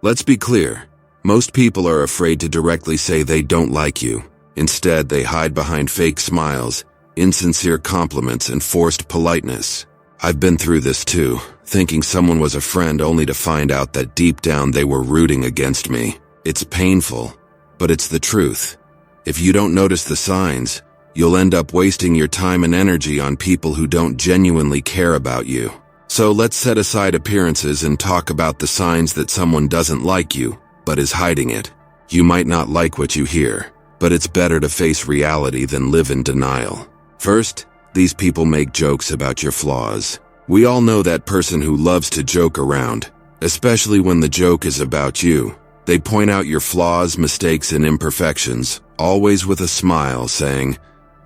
Let's be clear. Most people are afraid to directly say they don't like you. Instead, they hide behind fake smiles, insincere compliments, and forced politeness. I've been through this too, thinking someone was a friend only to find out that deep down they were rooting against me. It's painful, but it's the truth. If you don't notice the signs, you'll end up wasting your time and energy on people who don't genuinely care about you. So let's set aside appearances and talk about the signs that someone doesn't like you, but is hiding it. You might not like what you hear, but it's better to face reality than live in denial. First, these people make jokes about your flaws. We all know that person who loves to joke around, especially when the joke is about you. They point out your flaws, mistakes, and imperfections, always with a smile, saying,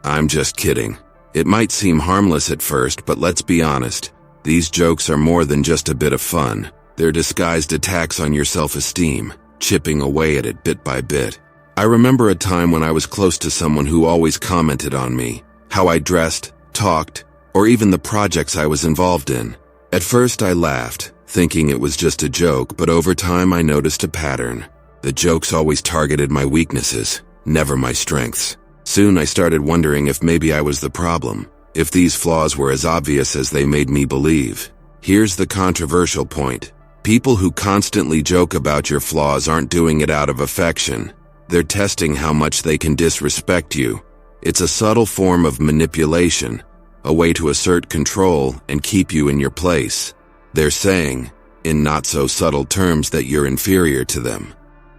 "I'm just kidding." It might seem harmless at first, but let's be honest. These jokes are more than just a bit of fun. They're disguised attacks on your self-esteem, chipping away at it bit by bit. I remember a time when I was close to someone who always commented on me, how I dressed, talked, or even the projects I was involved in. At first I laughed, thinking it was just a joke, but over time I noticed a pattern. The jokes always targeted my weaknesses, never my strengths. Soon I started wondering if maybe I was the problem, if these flaws were as obvious as they made me believe. Here's the controversial point. People who constantly joke about your flaws aren't doing it out of affection. They're testing how much they can disrespect you. It's a subtle form of manipulation, a way to assert control and keep you in your place. They're saying, in not-so-subtle terms, that you're inferior to them.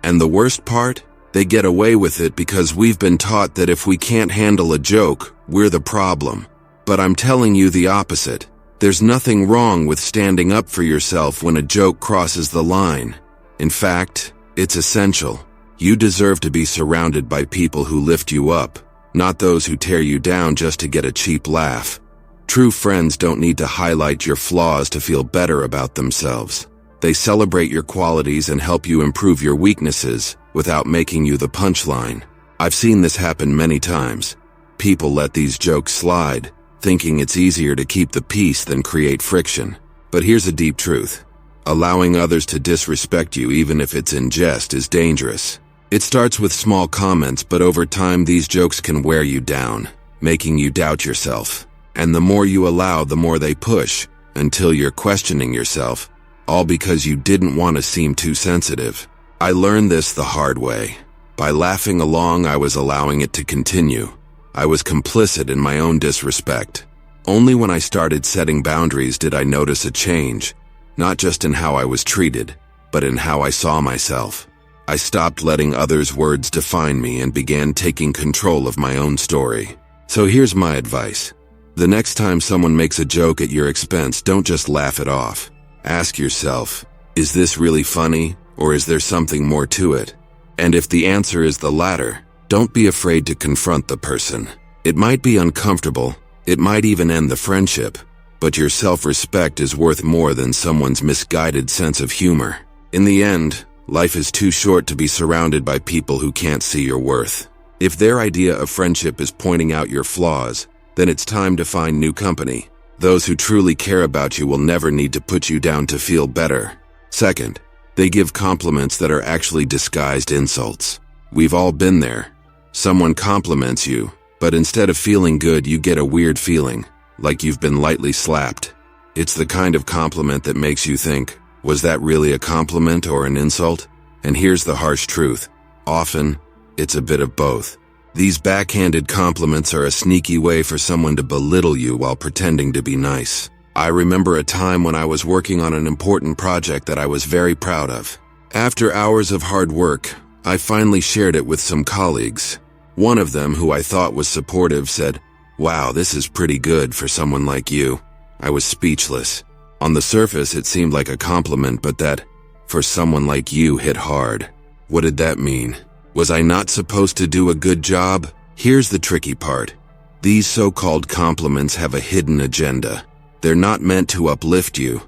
And the worst part? They get away with it because we've been taught that if we can't handle a joke, we're the problem. But I'm telling you the opposite. There's nothing wrong with standing up for yourself when a joke crosses the line. In fact, it's essential. You deserve to be surrounded by people who lift you up, not those who tear you down just to get a cheap laugh. True friends don't need to highlight your flaws to feel better about themselves. They celebrate your qualities and help you improve your weaknesses without making you the punchline. I've seen this happen many times. People let these jokes slide, thinking it's easier to keep the peace than create friction. But here's a deep truth. Allowing others to disrespect you, even if it's in jest, is dangerous. It starts with small comments, but over time these jokes can wear you down, making you doubt yourself. And the more you allow, the more they push, until you're questioning yourself, all because you didn't want to seem too sensitive. I learned this the hard way. By laughing along, I was allowing it to continue. I was complicit in my own disrespect. Only when I started setting boundaries did I notice a change, not just in how I was treated, but in how I saw myself. I stopped letting others' words define me and began taking control of my own story. So here's my advice. The next time someone makes a joke at your expense, don't just laugh it off. Ask yourself, is this really funny, or is there something more to it? And if the answer is the latter, don't be afraid to confront the person. It might be uncomfortable, it might even end the friendship, but your self-respect is worth more than someone's misguided sense of humor. In the end, life is too short to be surrounded by people who can't see your worth. If their idea of friendship is pointing out your flaws, then it's time to find new company. Those who truly care about you will never need to put you down to feel better. Second, they give compliments that are actually disguised insults. We've all been there. Someone compliments you, but instead of feeling good, you get a weird feeling, like you've been lightly slapped. It's the kind of compliment that makes you think, was that really a compliment or an insult? And here's the harsh truth. Often, it's a bit of both. These backhanded compliments are a sneaky way for someone to belittle you while pretending to be nice. I remember a time when I was working on an important project that I was very proud of. After hours of hard work, I finally shared it with some colleagues. One of them, who I thought was supportive, said, "Wow, this is pretty good for someone like you." I was speechless. On the surface, it seemed like a compliment, but that, "for someone like you," hit hard. What did that mean? Was I not supposed to do a good job? Here's the tricky part. These so-called compliments have a hidden agenda. They're not meant to uplift you.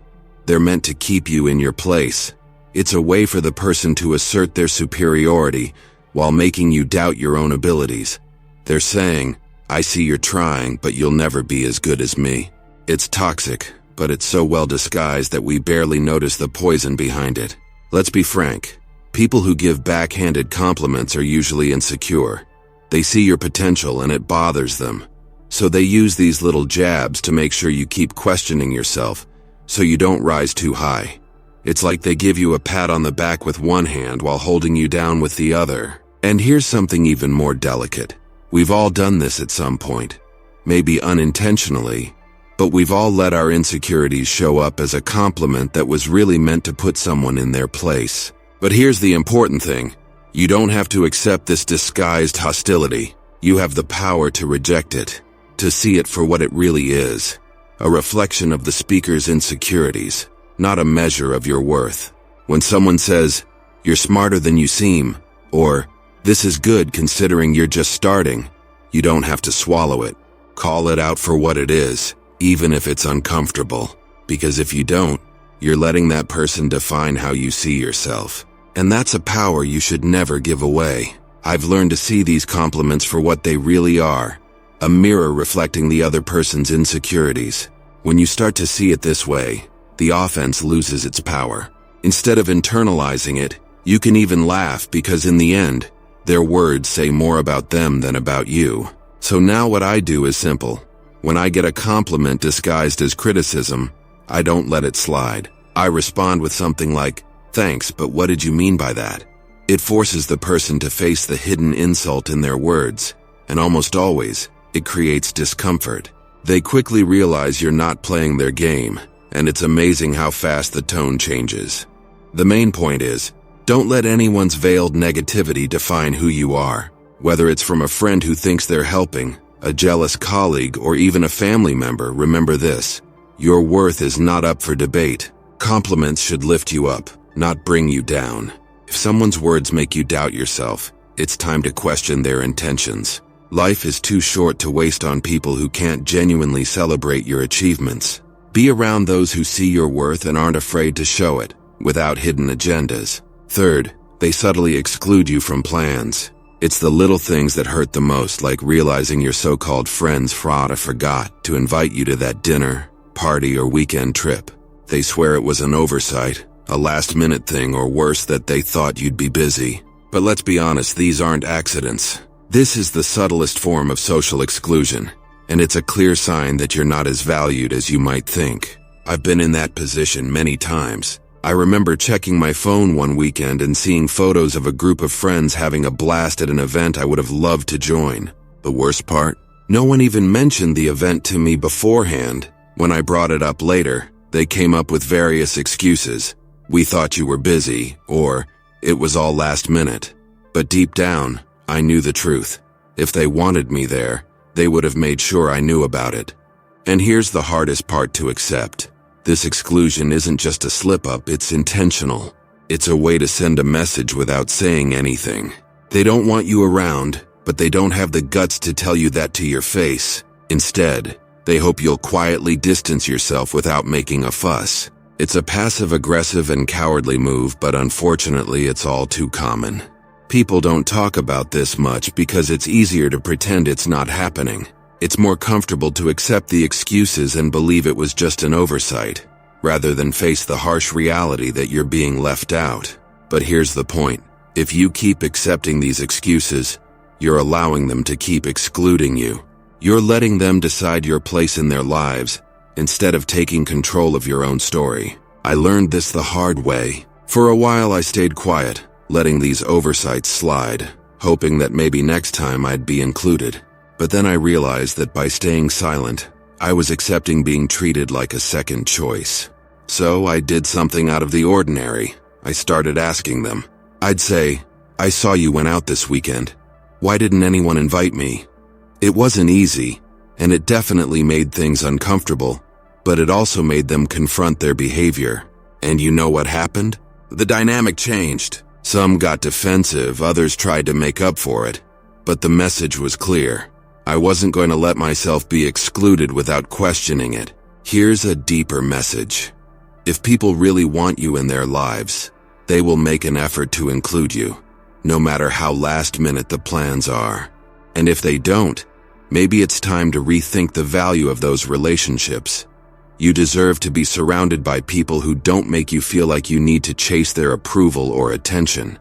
They're meant to keep you in your place. It's a way for the person to assert their superiority while making you doubt your own abilities. They're saying, "I see you're trying, but you'll never be as good as me." It's toxic, but it's so well disguised that we barely notice the poison behind it. Let's be frank. People who give backhanded compliments are usually insecure. They see your potential and it bothers them. So they use these little jabs to make sure you keep questioning yourself, so you don't rise too high. It's like they give you a pat on the back with one hand while holding you down with the other. And here's something even more delicate. We've all done this at some point. Maybe unintentionally, but we've all let our insecurities show up as a compliment that was really meant to put someone in their place. But here's the important thing. You don't have to accept this disguised hostility. You have the power to reject it, to see it for what it really is. A reflection of the speaker's insecurities, not a measure of your worth. When someone says, "You're smarter than you seem," or "This is good considering you're just starting," you don't have to swallow it. Call it out for what it is, even if it's uncomfortable. Because if you don't, you're letting that person define how you see yourself. And that's a power you should never give away. I've learned to see these compliments for what they really are, a mirror reflecting the other person's insecurities. When you start to see it this way, the offense loses its power. Instead of internalizing it, you can even laugh because in the end, their words say more about them than about you. So now what I do is simple. When I get a compliment disguised as criticism, I don't let it slide. I respond with something like, "Thanks, but what did you mean by that?" It forces the person to face the hidden insult in their words, and almost always, it creates discomfort. They quickly realize you're not playing their game, and it's amazing how fast the tone changes. The main point is, don't let anyone's veiled negativity define who you are. Whether it's from a friend who thinks they're helping, a jealous colleague, or even a family member, remember this. Your worth is not up for debate. Compliments should lift you up, not bring you down. If someone's words make you doubt yourself, it's time to question their intentions. Life is too short to waste on people who can't genuinely celebrate your achievements. Be around those who see your worth and aren't afraid to show it, without hidden agendas. Third, they subtly exclude you from plans. It's the little things that hurt the most, like realizing your so-called friends forgot to invite you to that dinner, party, or weekend trip. They swear it was an oversight, a last-minute thing, or worse, that they thought you'd be busy. But let's be honest, these aren't accidents. This is the subtlest form of social exclusion, and it's a clear sign that you're not as valued as you might think. I've been in that position many times. I remember checking my phone one weekend and seeing photos of a group of friends having a blast at an event I would have loved to join. The worst part? No one even mentioned the event to me beforehand. When I brought it up later, they came up with various excuses. "We thought you were busy," or "It was all last minute." But deep down, I knew the truth. If they wanted me there, they would have made sure I knew about it. And here's the hardest part to accept. This exclusion isn't just a slip-up, it's intentional. It's a way to send a message without saying anything. They don't want you around, but they don't have the guts to tell you that to your face. Instead, they hope you'll quietly distance yourself without making a fuss. It's a passive-aggressive and cowardly move, but unfortunately it's all too common. People don't talk about this much because it's easier to pretend it's not happening. It's more comfortable to accept the excuses and believe it was just an oversight, rather than face the harsh reality that you're being left out. But here's the point. If you keep accepting these excuses, you're allowing them to keep excluding you. You're letting them decide your place in their lives, instead of taking control of your own story. I learned this the hard way. For a while I stayed quiet, letting these oversights slide, hoping that maybe next time I'd be included. But then I realized that by staying silent, I was accepting being treated like a second choice. So I did something out of the ordinary. I started asking them. I'd say, "I saw you went out this weekend. Why didn't anyone invite me?" It wasn't easy, and it definitely made things uncomfortable, but it also made them confront their behavior. And you know what happened? The dynamic changed. Some got defensive, others tried to make up for it. But the message was clear. I wasn't going to let myself be excluded without questioning it. Here's a deeper message. If people really want you in their lives, they will make an effort to include you, no matter how last minute the plans are. And if they don't, maybe it's time to rethink the value of those relationships. You deserve to be surrounded by people who don't make you feel like you need to chase their approval or attention.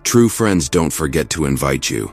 True friends don't forget to invite you.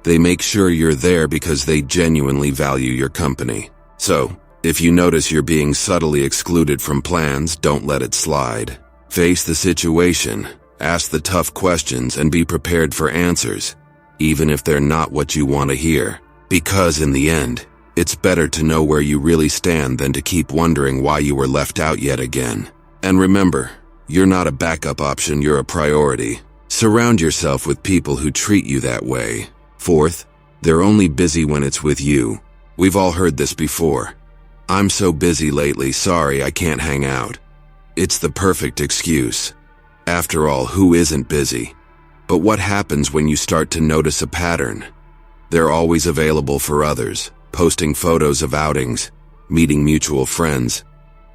They make sure you're there because they genuinely value your company. So, if you notice you're being subtly excluded from plans, don't let it slide. Face the situation, ask the tough questions, and be prepared for answers, even if they're not what you want to hear. Because in the end, it's better to know where you really stand than to keep wondering why you were left out yet again. And remember, you're not a backup option, you're a priority. Surround yourself with people who treat you that way. Fourth, they're only busy when it's with you. We've all heard this before. I'm so busy lately, sorry, I can't hang out. It's the perfect excuse. After all, who isn't busy? But what happens when you start to notice a pattern? They're always available for others, posting photos of outings, meeting mutual friends.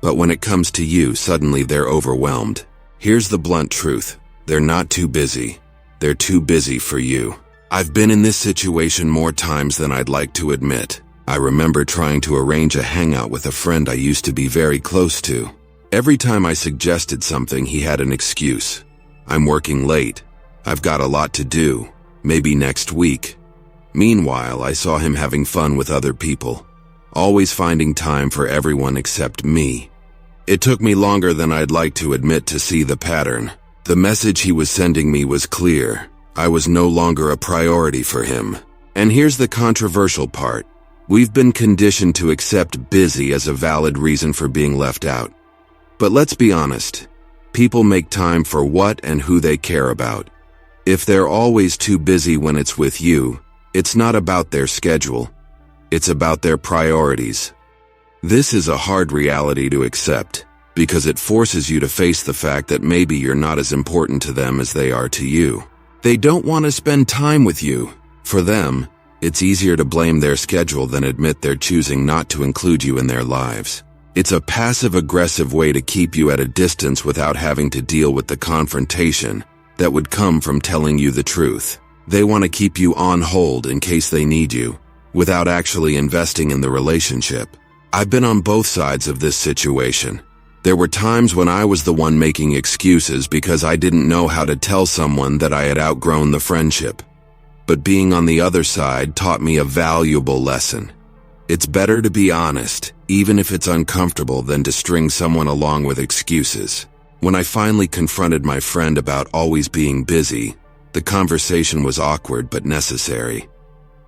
But when it comes to you, suddenly they're overwhelmed. Here's the blunt truth. They're not too busy. They're too busy for you. I've been in this situation more times than I'd like to admit. I remember trying to arrange a hangout with a friend I used to be very close to. Every time I suggested something, he had an excuse. I'm working late. I've got a lot to do. Maybe next week. Meanwhile, I saw him having fun with other people, always finding time for everyone except me. It took me longer than I'd like to admit to see the pattern. The message he was sending me was clear. I was no longer a priority for him. And here's the controversial part. We've been conditioned to accept busy as a valid reason for being left out. But let's be honest. People make time for what and who they care about. If they're always too busy when it's with you, it's not about their schedule. It's about their priorities. This is a hard reality to accept, because it forces you to face the fact that maybe you're not as important to them as they are to you. They don't want to spend time with you. For them, it's easier to blame their schedule than admit they're choosing not to include you in their lives. It's a passive-aggressive way to keep you at a distance without having to deal with the confrontation that would come from telling you the truth. They want to keep you on hold in case they need you, without actually investing in the relationship. I've been on both sides of this situation. There were times when I was the one making excuses because I didn't know how to tell someone that I had outgrown the friendship. But being on the other side taught me a valuable lesson. It's better to be honest, even if it's uncomfortable, than to string someone along with excuses. When I finally confronted my friend about always being busy, the conversation was awkward but necessary.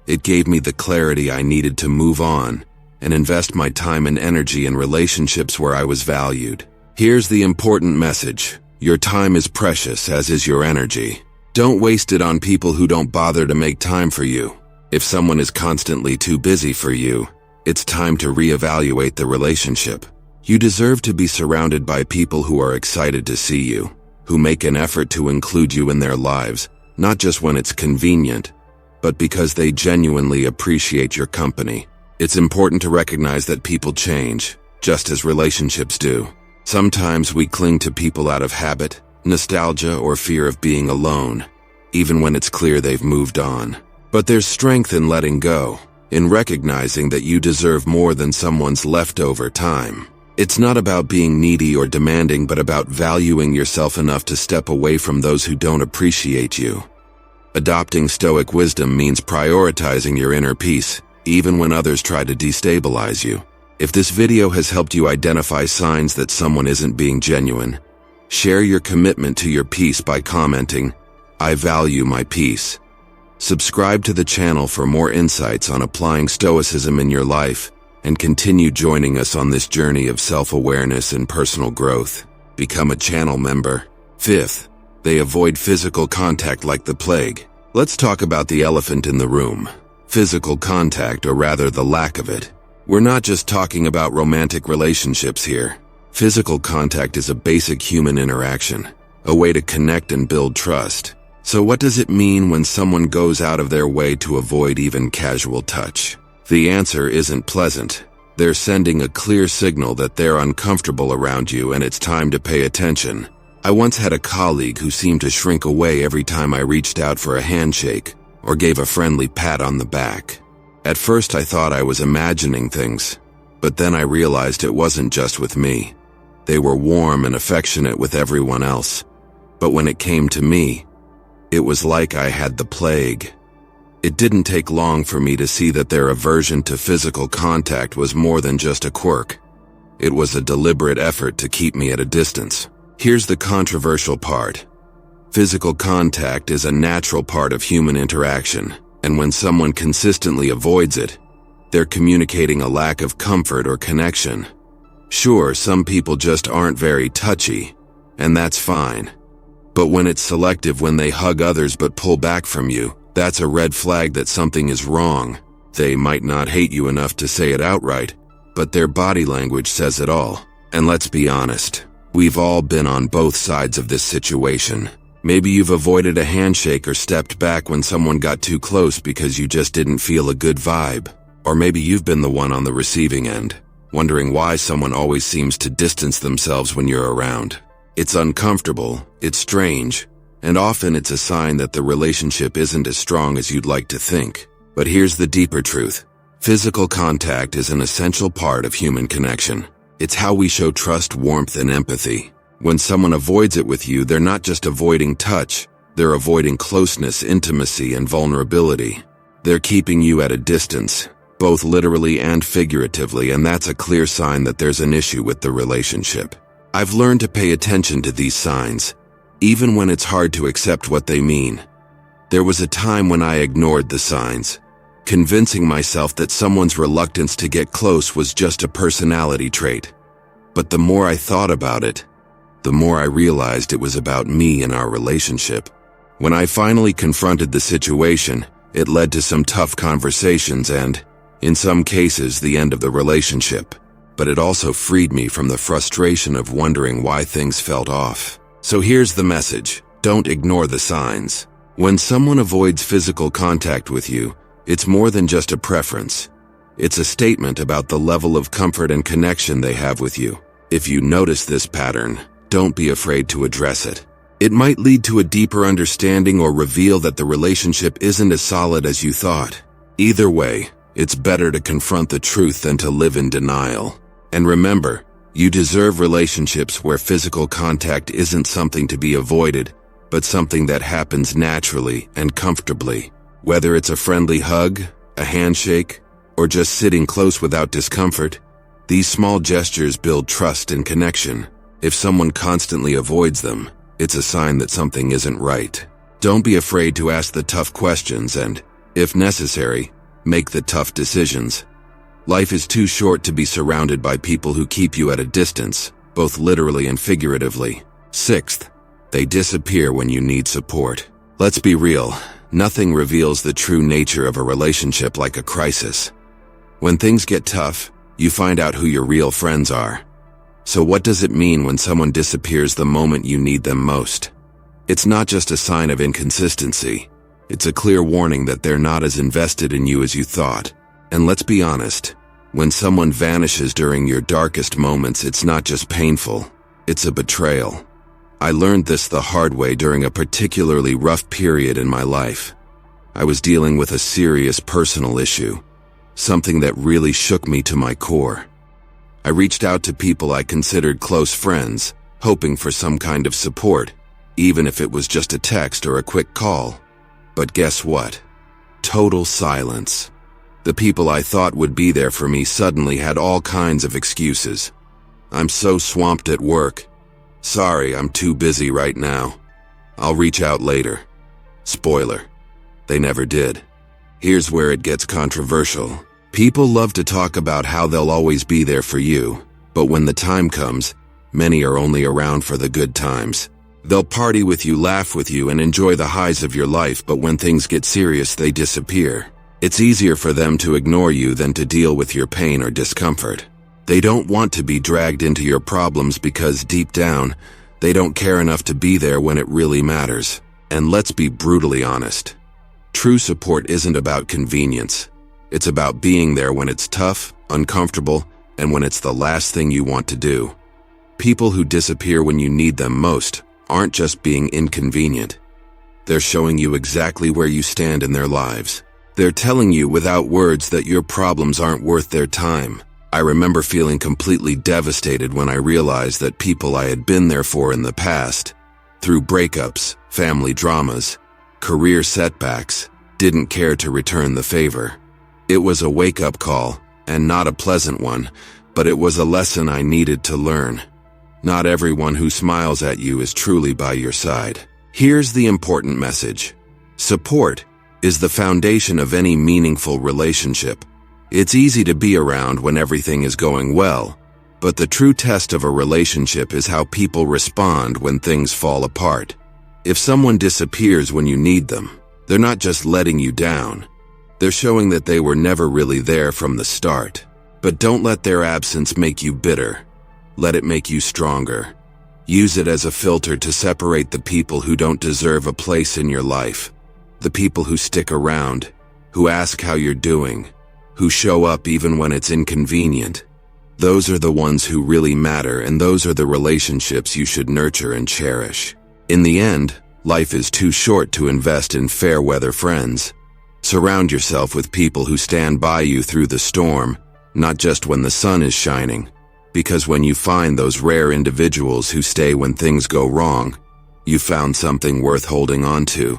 It gave me the clarity I needed to move on and invest my time and energy in relationships where I was valued. Here's the important message. Your time is precious, as is your energy. Don't waste it on people who don't bother to make time for you. If someone is constantly too busy for you, it's time to reevaluate the relationship. You deserve to be surrounded by people who are excited to see you, who make an effort to include you in their lives, not just when it's convenient, but because they genuinely appreciate your company. It's important to recognize that people change, just as relationships do. Sometimes we cling to people out of habit, nostalgia, or fear of being alone, even when it's clear they've moved on. But there's strength in letting go, in recognizing that you deserve more than someone's leftover time. It's not about being needy or demanding, but about valuing yourself enough to step away from those who don't appreciate you. Adopting Stoic wisdom means prioritizing your inner peace, even when others try to destabilize you. If this video has helped you identify signs that someone isn't being genuine, share your commitment to your peace by commenting, "I value my peace." Subscribe to the channel for more insights on applying Stoicism in your life, and continue joining us on this journey of self-awareness and personal growth. Become a channel member. Fifth, they avoid physical contact like the plague. Let's talk about the elephant in the room. Physical contact, or rather the lack of it. We're not just talking about romantic relationships here. Physical contact is a basic human interaction, a way to connect and build trust. So what does it mean when someone goes out of their way to avoid even casual touch? The answer isn't pleasant. They're sending a clear signal that they're uncomfortable around you and it's time to pay attention. I once had a colleague who seemed to shrink away every time I reached out for a handshake or gave a friendly pat on the back. At first I thought I was imagining things, But then I realized it wasn't just with me. They were warm and affectionate with everyone else. But when it came to me, it was like I had the plague. It didn't take long for me to see that their aversion to physical contact was more than just a quirk. It was a deliberate effort to keep me at a distance. Here's the controversial part. Physical contact is a natural part of human interaction, and when someone consistently avoids it, they're communicating a lack of comfort or connection. Sure, some people just aren't very touchy, and that's fine. But when it's selective, when they hug others but pull back from you, that's a red flag that something is wrong. They might not hate you enough to say it outright, but their body language says it all. And let's be honest, we've all been on both sides of this situation. Maybe you've avoided a handshake or stepped back when someone got too close because you just didn't feel a good vibe. Or maybe you've been the one on the receiving end, wondering why someone always seems to distance themselves when you're around. It's uncomfortable, it's strange, and often it's a sign that the relationship isn't as strong as you'd like to think. But here's the deeper truth. Physical contact is an essential part of human connection. It's how we show trust, warmth, and empathy. When someone avoids it with you, they're not just avoiding touch, they're avoiding closeness, intimacy, and vulnerability. They're keeping you at a distance, both literally and figuratively, and that's a clear sign that there's an issue with the relationship. I've learned to pay attention to these signs, even when it's hard to accept what they mean. There was a time when I ignored the signs, convincing myself that someone's reluctance to get close was just a personality trait. But the more I thought about it, the more I realized it was about me and our relationship. When I finally confronted the situation, it led to some tough conversations and, in some cases, the end of the relationship. But it also freed me from the frustration of wondering why things felt off. So here's the message. Don't ignore the signs. When someone avoids physical contact with you, it's more than just a preference. It's a statement about the level of comfort and connection they have with you. If you notice this pattern, don't be afraid to address it. It might lead to a deeper understanding or reveal that the relationship isn't as solid as you thought. Either way, it's better to confront the truth than to live in denial. And remember, you deserve relationships where physical contact isn't something to be avoided, but something that happens naturally and comfortably. Whether it's a friendly hug, a handshake, or just sitting close without discomfort, these small gestures build trust and connection. If someone constantly avoids them, it's a sign that something isn't right. Don't be afraid to ask the tough questions and, if necessary, make the tough decisions. Life is too short to be surrounded by people who keep you at a distance, both literally and figuratively. Sixth, they disappear when you need support. Let's be real, nothing reveals the true nature of a relationship like a crisis. When things get tough, you find out who your real friends are. So what does it mean when someone disappears the moment you need them most? It's not just a sign of inconsistency. It's a clear warning that they're not as invested in you as you thought. And let's be honest, when someone vanishes during your darkest moments, it's not just painful, it's a betrayal. I learned this the hard way during a particularly rough period in my life. I was dealing with a serious personal issue, something that really shook me to my core. I reached out to people I considered close friends, hoping for some kind of support, even if it was just a text or a quick call. But guess what? Total silence. The people I thought would be there for me suddenly had all kinds of excuses. I'm so swamped at work. Sorry, I'm too busy right now. I'll reach out later. Spoiler, they never did. Here's where it gets controversial. People love to talk about how they'll always be there for you, but when the time comes, many are only around for the good times. They'll party with you, laugh with you, and enjoy the highs of your life, but when things get serious, they disappear. It's easier for them to ignore you than to deal with your pain or discomfort. They don't want to be dragged into your problems because deep down, they don't care enough to be there when it really matters. And let's be brutally honest. True support isn't about convenience. It's about being there when it's tough, uncomfortable, and when it's the last thing you want to do. People who disappear when you need them most aren't just being inconvenient. They're showing you exactly where you stand in their lives. They're telling you without words that your problems aren't worth their time. I remember feeling completely devastated when I realized that people I had been there for in the past, through breakups, family dramas, career setbacks, didn't care to return the favor. It was a wake-up call, and not a pleasant one, but it was a lesson I needed to learn. Not everyone who smiles at you is truly by your side. Here's the important message. Support is the foundation of any meaningful relationship. It's easy to be around when everything is going well, but the true test of a relationship is how people respond when things fall apart. If someone disappears when you need them, they're not just letting you down. They're showing that they were never really there from the start. But don't let their absence make you bitter. Let it make you stronger. Use it as a filter to separate the people who don't deserve a place in your life. The people who stick around, who ask how you're doing, who show up even when it's inconvenient. Those are the ones who really matter, and those are the relationships you should nurture and cherish. In the end, life is too short to invest in fair-weather friends. Surround yourself with people who stand by you through the storm, not just when the sun is shining. Because when you find those rare individuals who stay when things go wrong, you found something worth holding on to.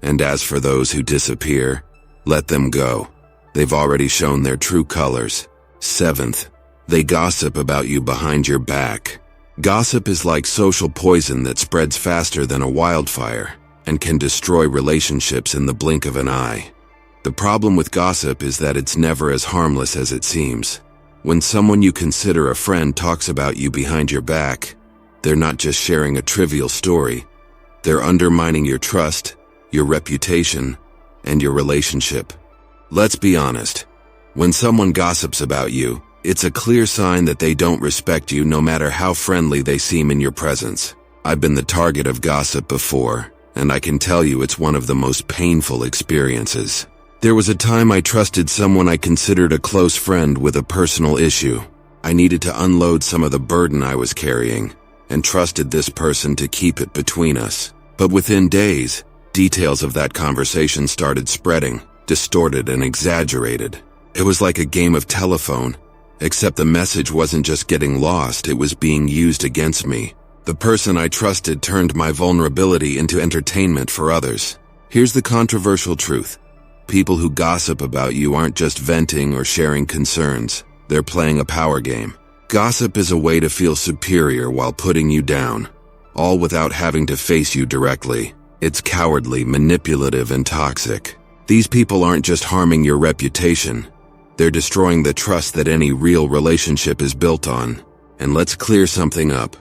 And as for those who disappear, let them go. They've already shown their true colors. 7th, they gossip about you behind your back. Gossip is like social poison that spreads faster than a wildfire and can destroy relationships in the blink of an eye. The problem with gossip is that it's never as harmless as it seems. When someone you consider a friend talks about you behind your back, they're not just sharing a trivial story. They're undermining your trust, your reputation, and your relationship. Let's be honest. When someone gossips about you, it's a clear sign that they don't respect you no matter how friendly they seem in your presence. I've been the target of gossip before, and I can tell you it's one of the most painful experiences. There was a time I trusted someone I considered a close friend with a personal issue. I needed to unload some of the burden I was carrying, and trusted this person to keep it between us. But within days, details of that conversation started spreading, distorted and exaggerated. It was like a game of telephone, except the message wasn't just getting lost, it was being used against me. The person I trusted turned my vulnerability into entertainment for others. Here's the controversial truth. People who gossip about you aren't just venting or sharing concerns. They're playing a power game. Gossip is a way to feel superior while putting you down, all without having to face you directly. It's cowardly, manipulative, and toxic. These people aren't just harming your reputation. They're destroying the trust that any real relationship is built on. And let's clear something up.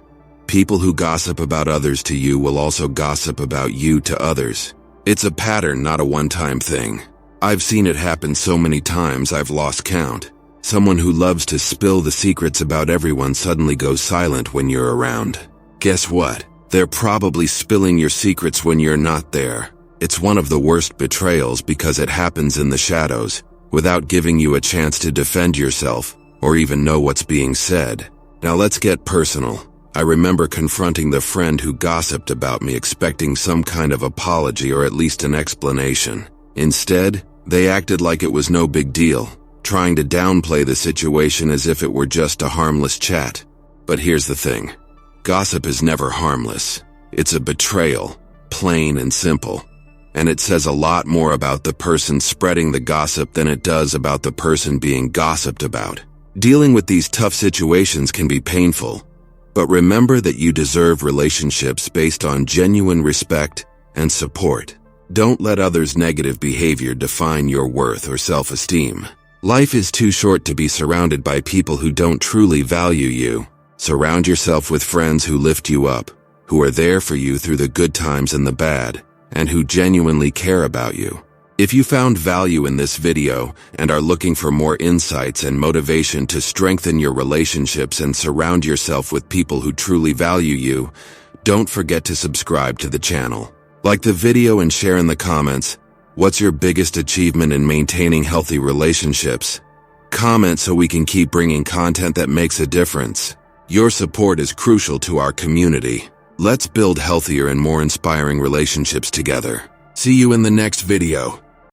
People who gossip about others to you will also gossip about you to others. It's a pattern, not a one-time thing. I've seen it happen so many times I've lost count. Someone who loves to spill the secrets about everyone suddenly goes silent when you're around. Guess what? They're probably spilling your secrets when you're not there. It's one of the worst betrayals because it happens in the shadows, without giving you a chance to defend yourself or even know what's being said. Now let's get personal. I remember confronting the friend who gossiped about me, expecting some kind of apology or at least an explanation. Instead, they acted like it was no big deal, trying to downplay the situation as if it were just a harmless chat. But here's the thing. Gossip is never harmless. It's a betrayal, plain and simple. And it says a lot more about the person spreading the gossip than it does about the person being gossiped about. Dealing with these tough situations can be painful, but remember that you deserve relationships based on genuine respect and support. Don't let others' negative behavior define your worth or self-esteem. Life is too short to be surrounded by people who don't truly value you. Surround yourself with friends who lift you up, who are there for you through the good times and the bad, and who genuinely care about you. If you found value in this video and are looking for more insights and motivation to strengthen your relationships and surround yourself with people who truly value you, don't forget to subscribe to the channel. Like the video and share in the comments, what's your biggest achievement in maintaining healthy relationships? Comment so we can keep bringing content that makes a difference. Your support is crucial to our community. Let's build healthier and more inspiring relationships together. See you in the next video.